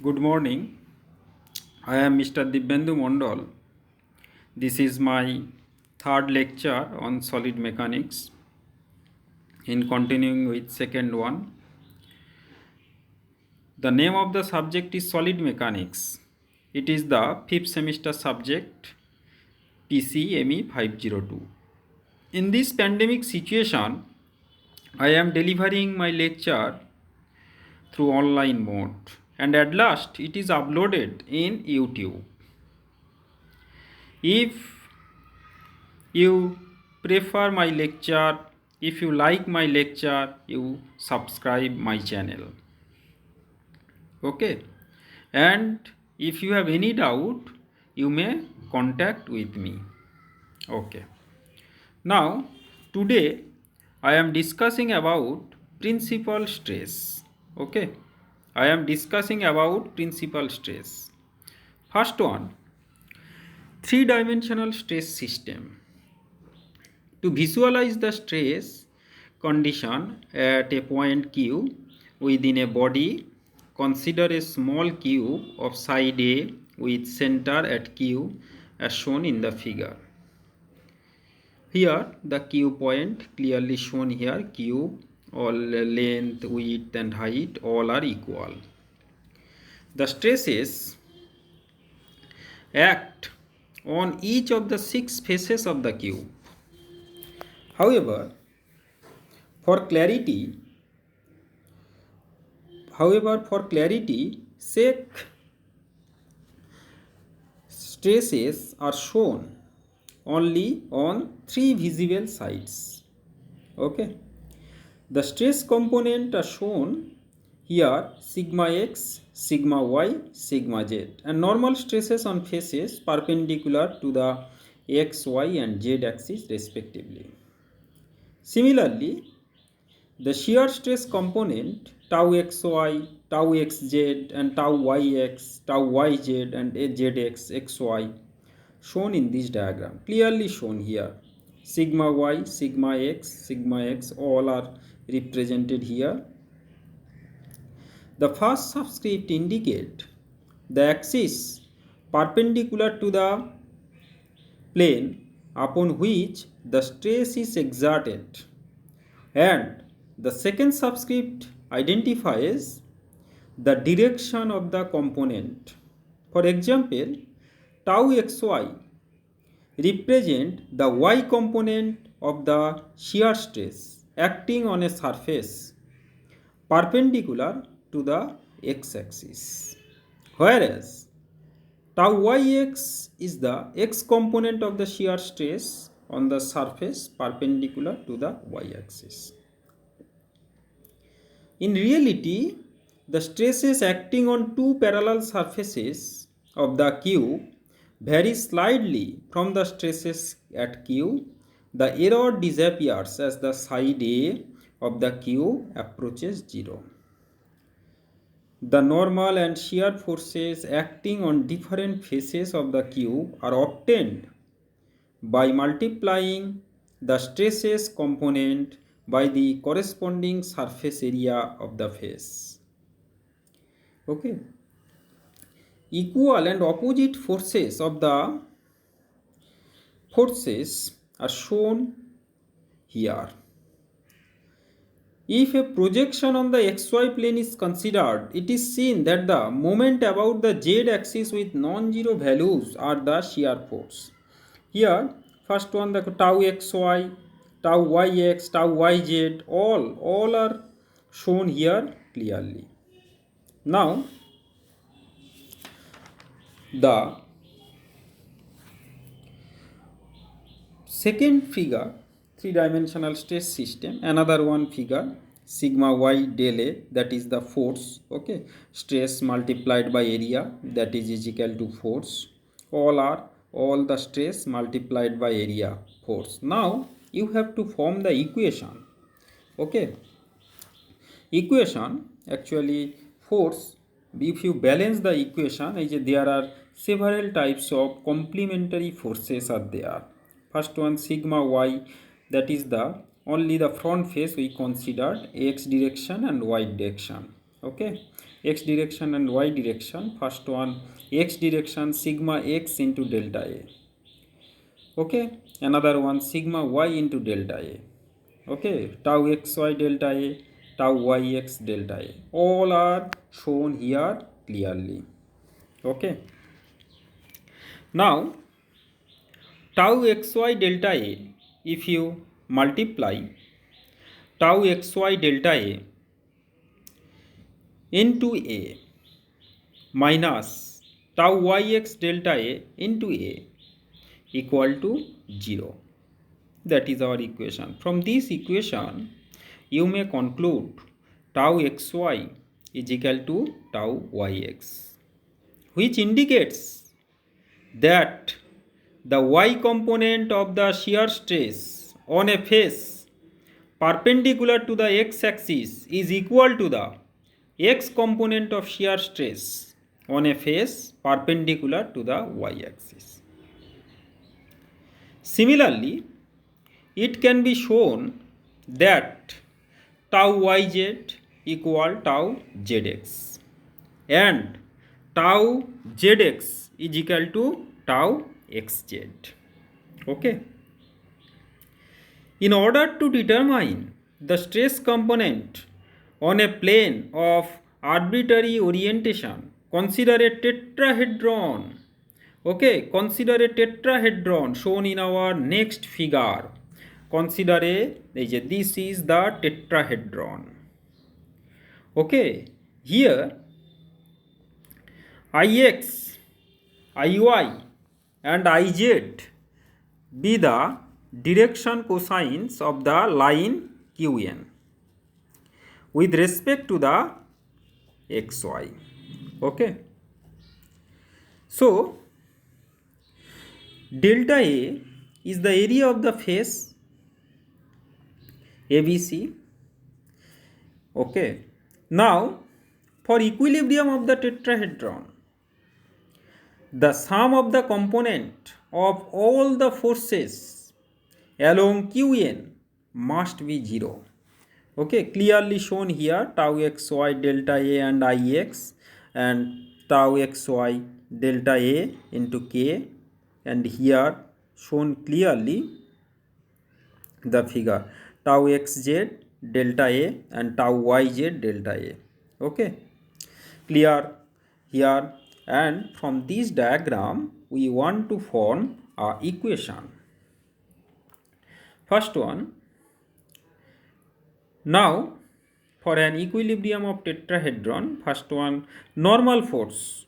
Good morning. I am Mr. Dibyendu Mondal. This is my third lecture on solid mechanics. In continuing with second one, the name of the subject is solid mechanics. It is the fifth semester subject PCME 502. In this pandemic situation, I am delivering my lecture through online mode, and at last it is uploaded in YouTube. If you prefer my lecture, if you like my lecture, you subscribe my channel. Okay, and if you have any doubt, you may contact with me. Okay, now today I am discussing about principal stress. Okay, I am discussing about principal stress. First one, three-dimensional stress system. To visualize the stress condition at a point Q within a body, consider a small cube of side A with center at Q as shown in the figure. Here the Q point clearly shown here, Q, all length, width and height all are equal. The stresses act on each of the 6 faces of the cube. However, for clarity, sake, stresses are shown only on 3 visible sides. Okay, the stress component are shown here: sigma x, sigma y, sigma z, and normal stresses on faces perpendicular to the x, y and z axis respectively. Similarly, the shear stress component tau xy, tau xz and tau yx, tau yz and zx, xy shown in this diagram, clearly shown here. Sigma y, sigma x all are represented here. The first subscript indicate the axis perpendicular to the plane upon which the stress is exerted, and the second subscript identifies the direction of the component. For example, tau xy represent the y component of the shear stress acting on a surface perpendicular to the x-axis, whereas tau yx is the x component of the shear stress on the surface perpendicular to the y-axis. In reality, the stresses acting on two parallel surfaces of the cube vary slightly from the stresses at Q. The error disappears as the side A of the cube approaches 0. The normal and shear forces acting on different faces of the cube are obtained by multiplying the stresses component by the corresponding surface area of the face. Okay. Equal and opposite forces of the forces are shown here. If a projection on the xy plane is considered, it is seen that the moment about the z axis with non-zero values are the shear force. Here, first one, the tau xy, tau yx, tau yz, all are shown here clearly. Now, the second figure, three-dimensional stress system, another one figure, sigma y del A, that is the force. Okay, stress multiplied by area, that is equal to force. All the stress multiplied by area, force. Now you have to form the equation. Okay, equation actually force. If you balance the equation, there are several types of complementary forces are there. First one, sigma y, that is the only the front face we considered, x direction and y direction. Okay, x direction and y direction. First one, x direction sigma x into delta A. Okay, another one sigma y into delta A. Okay, tau xy delta A, tau yx delta A. All are shown here clearly. Okay. Now, tau xy delta A, if you multiply tau xy delta A into A minus tau yx delta A into A equal to 0. That is our equation. From this equation, you may conclude tau xy is equal to tau yx, which indicates that the y component of the shear stress on a face perpendicular to the x-axis is equal to the x component of shear stress on a face perpendicular to the y-axis. Similarly, it can be shown that tau yz equal tau zx and tau zx is equal to tau xz. Okay. In order to determine the stress component on a plane of arbitrary orientation, consider a tetrahedron. Okay, consider a tetrahedron shown in our next figure. Consider this is the tetrahedron. Okay, here Ix, Iy and Iz be the direction cosines of the line Qn with respect to the xy. Okay. So, delta A is the area of the face ABC. Okay. Now, for equilibrium of the tetrahedron, the sum of the component of all the forces along Qn must be 0. Okay, clearly shown here tau xy delta A and Ix and tau xy delta A into K, and here shown clearly the figure tau xz delta A and tau yz delta A. Okay, clear here, and from this diagram we want to form a equation. First one, now for an equilibrium of tetrahedron, first one, normal force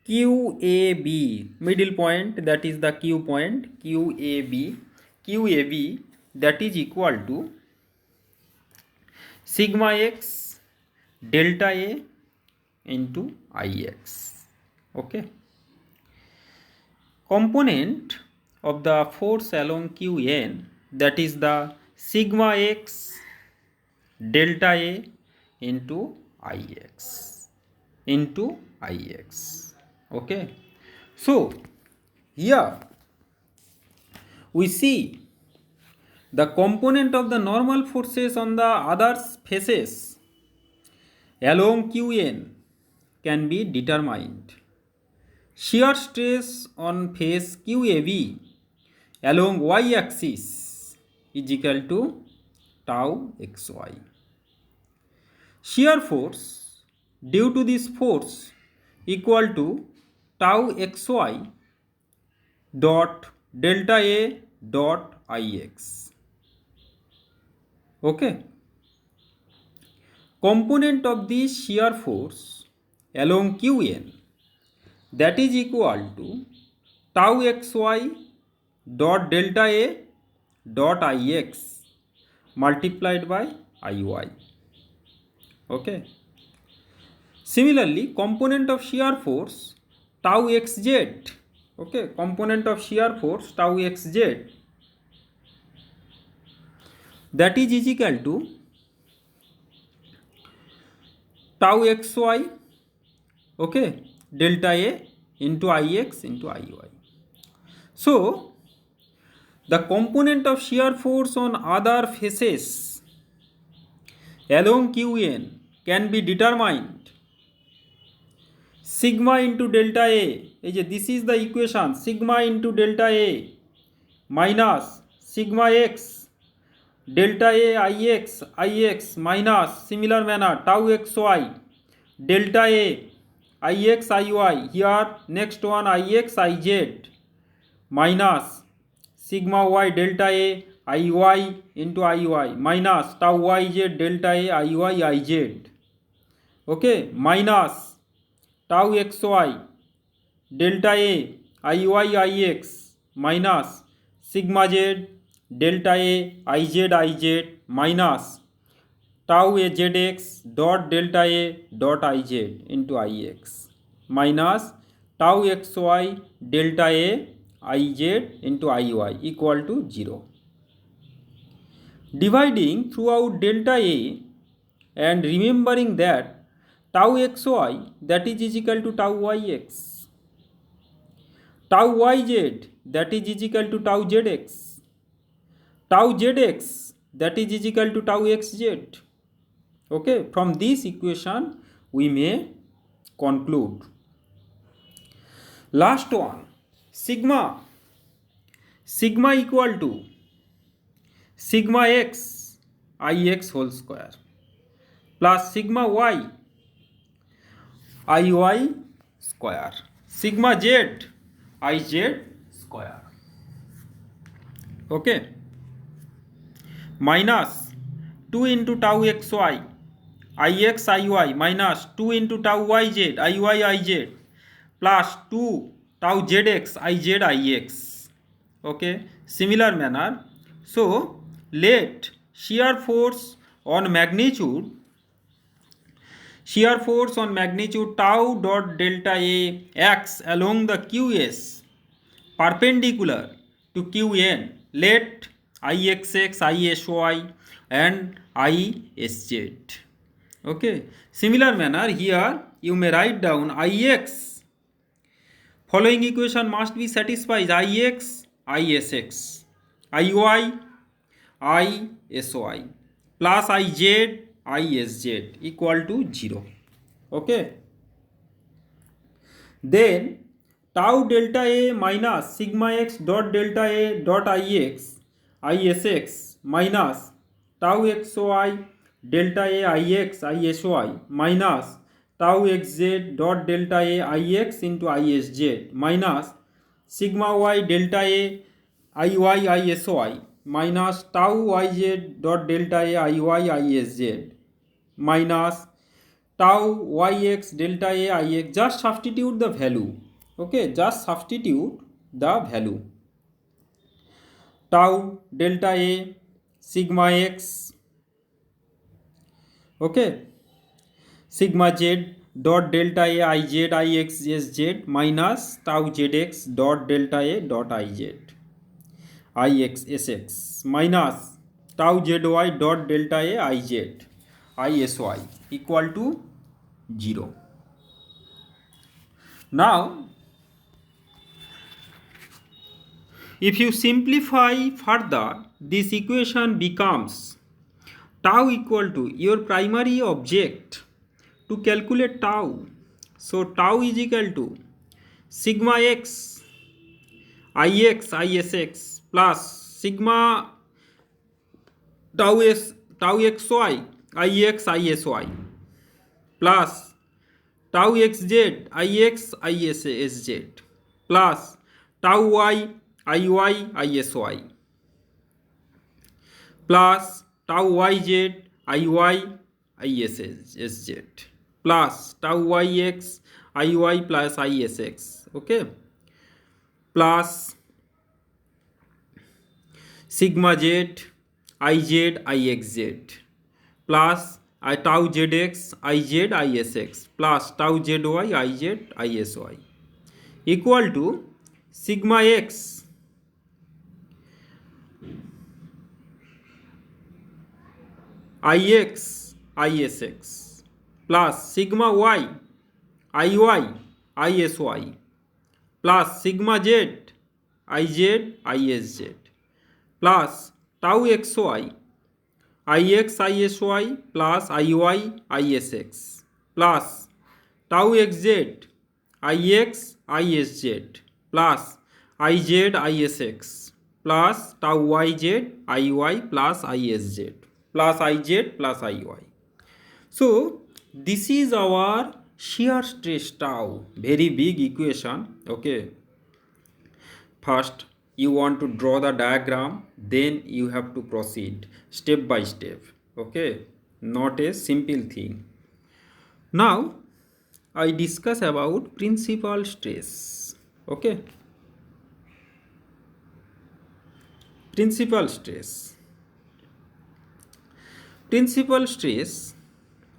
QAB, middle point, that is the Q point, QAB that is equal to sigma x delta A into Ix. Okay. Component of the force along Qn, that is the sigma x delta A into Ix. Okay. So, here we see the component of the normal forces on the other faces along Qn can be determined. Shear stress on face QAB along y-axis is equal to tau xy. Shear force due to this force equal to tau xy dot delta A dot Ix. Okay. Component of this shear force along Qn, that is equal to tau xy dot delta A dot Ix multiplied by Iy. Okay. Similarly, component of shear force tau xz, okay, component of shear force tau xz, that is equal to tau xy, okay, delta A into Ix into Iy. So, the component of shear force on other faces along Qn can be determined sigma into delta a, এই যে this is the equation, sigma into delta a minus sigma x delta a ix minus similar manner tau xy delta a ix iy, here next one ix iz minus sigma y delta a iy into iy minus tau yz delta a iy iz, okay, minus tau xy delta a iy ix minus sigma z delta a iz minus tau a zx dot delta a dot iz into ix minus tau xy delta a iz into iy equal to 0. Dividing throughout delta a and remembering that tau xy that is equal to tau yx, tau yz that is equal to tau zx, tau zx that is equal to tau xz. Okay, from this equation we may conclude. Last one, sigma equal to sigma x ix whole square plus sigma y iy square sigma z iz square, okay, minus 2 into tau xy ix iy minus 2 into tau yz iy iz plus 2 tau zx iz ix, okay, similar manner. So let shear force on magnitude tau dot delta a acts along the qs perpendicular to qn, let ixx isy and isz, okay, similar manner here you may write down ix, following equation must be satisfied, ix isx iy isy plus iz isz equal to 0, okay. Then tau delta a minus sigma x dot delta a dot ix isx minus tau xy delta a ix isy minus tau xz dot delta a ix into isz minus sigma y delta a iy isy minus tau yz dot delta a iy isz minus tau yx delta a ix, just substitute the value, okay, just substitute the value, tau delta a sigma x, okay, sigma z dot delta a iz ix sz minus tau zx dot delta a dot iz ix sx minus tau zy dot delta a iz isy equal to 0. Now if you simplify further, this equation becomes tau equal to your primary object to calculate tau, so tau is equal to sigma x ix isx plus sigma tau xy ix isy plus tau xz ix issz plus tau y iy isy plus tau yz iy issz plus tau yx iy plus isx, okay, plus sigma z iz ixz plus tau zx iz isx plus tau zy iz isy equal to sigma x ix isx plus sigma y iy isy plus sigma z iz isz plus tau xy ix isy plus iy isx plus tau xz ix ISZ plus iz ISX plus tau yz IY plus ISZ plus iz plus IY. So this is our shear stress tau, very big equation. Okay, first you want to draw the diagram, then you have to proceed step by step. Okay, not a simple thing. Now I discuss about principal stress. Okay, principal stress. Principal stress,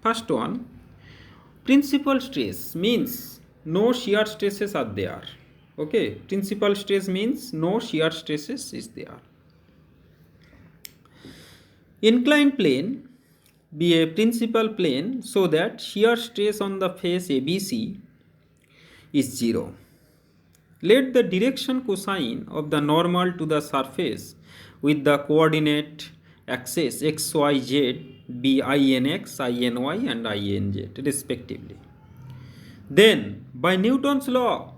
first one, principal stress means no shear stresses are there. Okay, principal stress means no shear stresses is there. Inclined plane be a principal plane so that shear stress on the face ABC is 0. Let the direction cosine of the normal to the surface with the coordinate axis xyz be inx, iny and inz respectively. Then by Newton's law,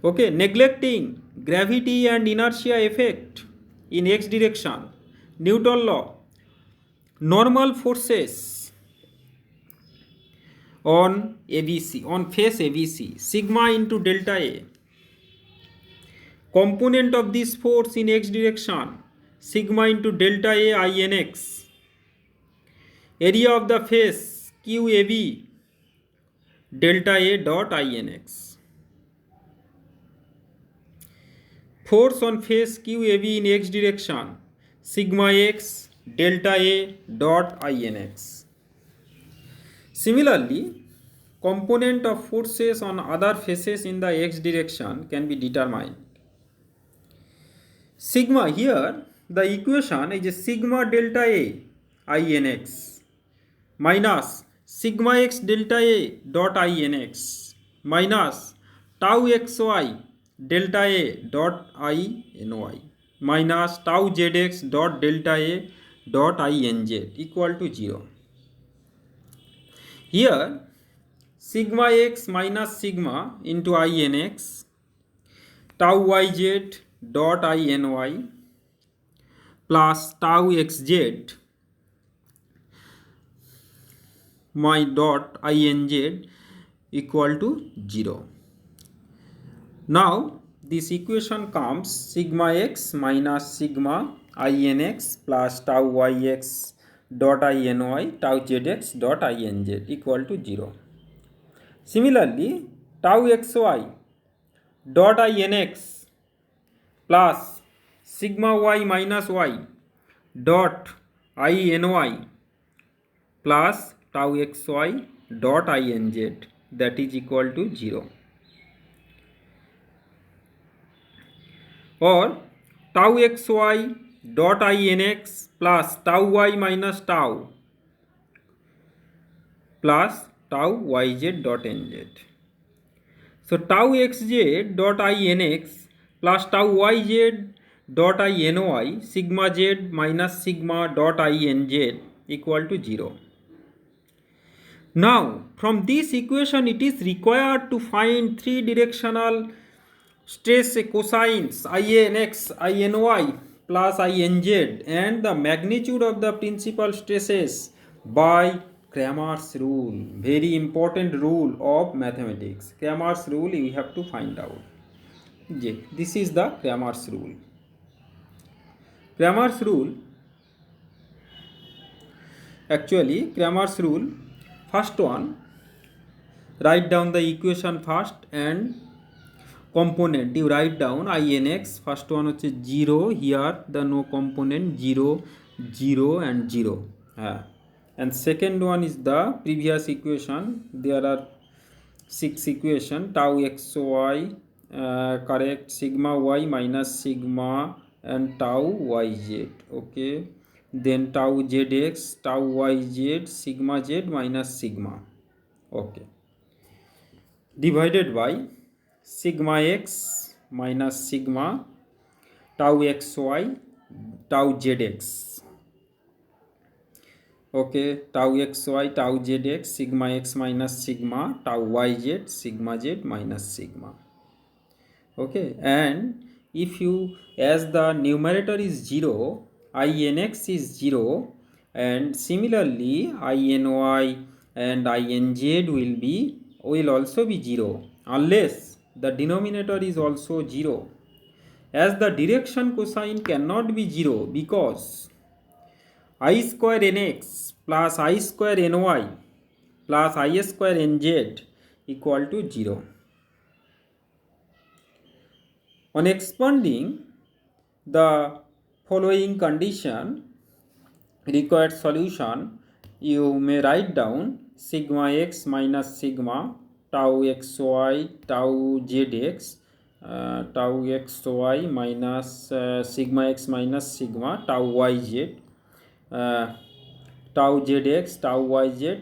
okay, neglecting gravity and inertia effect in x direction, Newton law, normal forces on ABC, on face ABC, sigma into delta A, component of this force in x direction, sigma into delta A inx, area of the face QAB, delta A dot inx. Force on face QAB in x direction, sigma x delta A dot inx. Similarly, component of forces on other faces in the x direction can be determined. Sigma, here the equation is a sigma delta A inx minus sigma x delta A dot inx minus tau xy delta A dot iny minus tau zx dot delta A dot inz equal to 0. Here sigma x minus sigma into inx, tau yz dot iny plus tau xz my dot inz equal to 0. Now this equation comes sigma x minus sigma inx plus tau yx dot iny tau zx dot inz equal to 0. Similarly, tau xy dot inx plus sigma y minus y dot iny plus tau xy dot inz, that is equal to 0. Or tau xy dot inx plus tau y minus tau plus tau yz dot nz. So tau xz dot inx plus tau yz dot iny sigma z minus sigma dot inz equal to 0. Now from this equation it is required to find three directional stress cosines inx, iny plus inz and the magnitude of the principal stresses by Cramer's rule. Very important rule of mathematics. Cramer's rule we have to find out. This is the Cramer's rule. Cramer's rule, actually Cramer's rule, first one, write down the equation first and component you write down inx, first one is 0, here the no component 0, 0 and 0. And second one is the previous equation, there are 6 equation, tau xy correct, sigma y minus sigma and tau yz, okay, then tau zx, tau yz, sigma z minus sigma, okay, divided by sigma x minus sigma tau xy tau zx. Okay, tau xy, tau zx, sigma x minus sigma, tau yz, sigma z minus sigma. Okay, and if you, as the numerator is 0, inx is 0, and similarlyiny and inz will also be 0 unless the denominator is also 0, as the direction cosine cannot be 0 because I square nx plus I square ny plus I square nz equal to 0. On expanding the following condition required solution, you may write down sigma x minus sigma tau xy tau zx tau xy minus sigma x minus sigma tau yz tau zx tau yz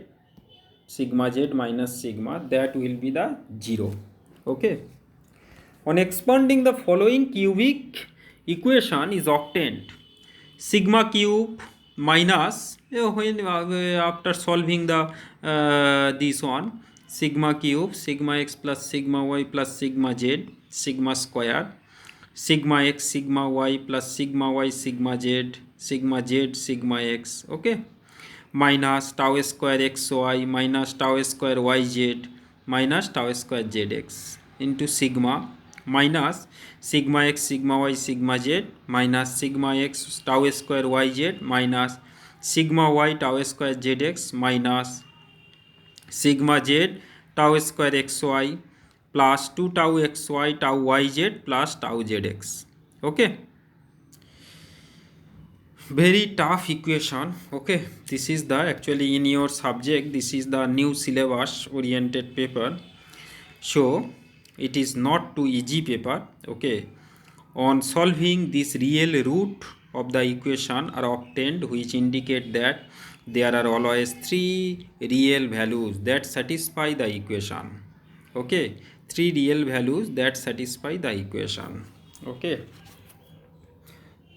sigma z minus sigma, that will be the 0. Okay, on expanding the following cubic equation is obtained: sigma cube minus when after solving the this one, sigma cube sigma x plus sigma y plus sigma z sigma square, sigma x sigma y plus sigma y sigma z sigma x. Okay, minus tau square xy minus tau square yz minus tau square zx into sigma minus sigma x sigma y sigma z minus sigma x tau square yz minus sigma y tau square zx minus sigma z tau square xy plus 2 tau xy tau yz plus tau zx. Okay, very tough equation. Okay, this is the actually in your subject, this is the new syllabus oriented paper, so it is not too easy paper. Okay, on solving this real root of the equation are obtained, which indicate that there are always three real values that satisfy the equation. Okay, three real values that satisfy the equation. Okay,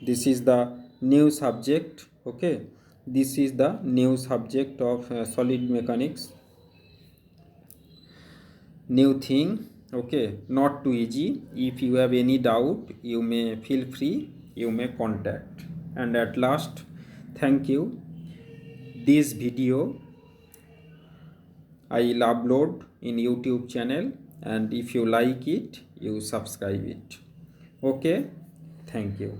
this is the new subject. Okay, this is the new subject of solid mechanics, new thing. Okay, not too easy. If you have any doubt, you may feel free, you may contact. And at last, thank you. This video I will upload in YouTube channel, and if you like it, you subscribe it. Okay, thank you.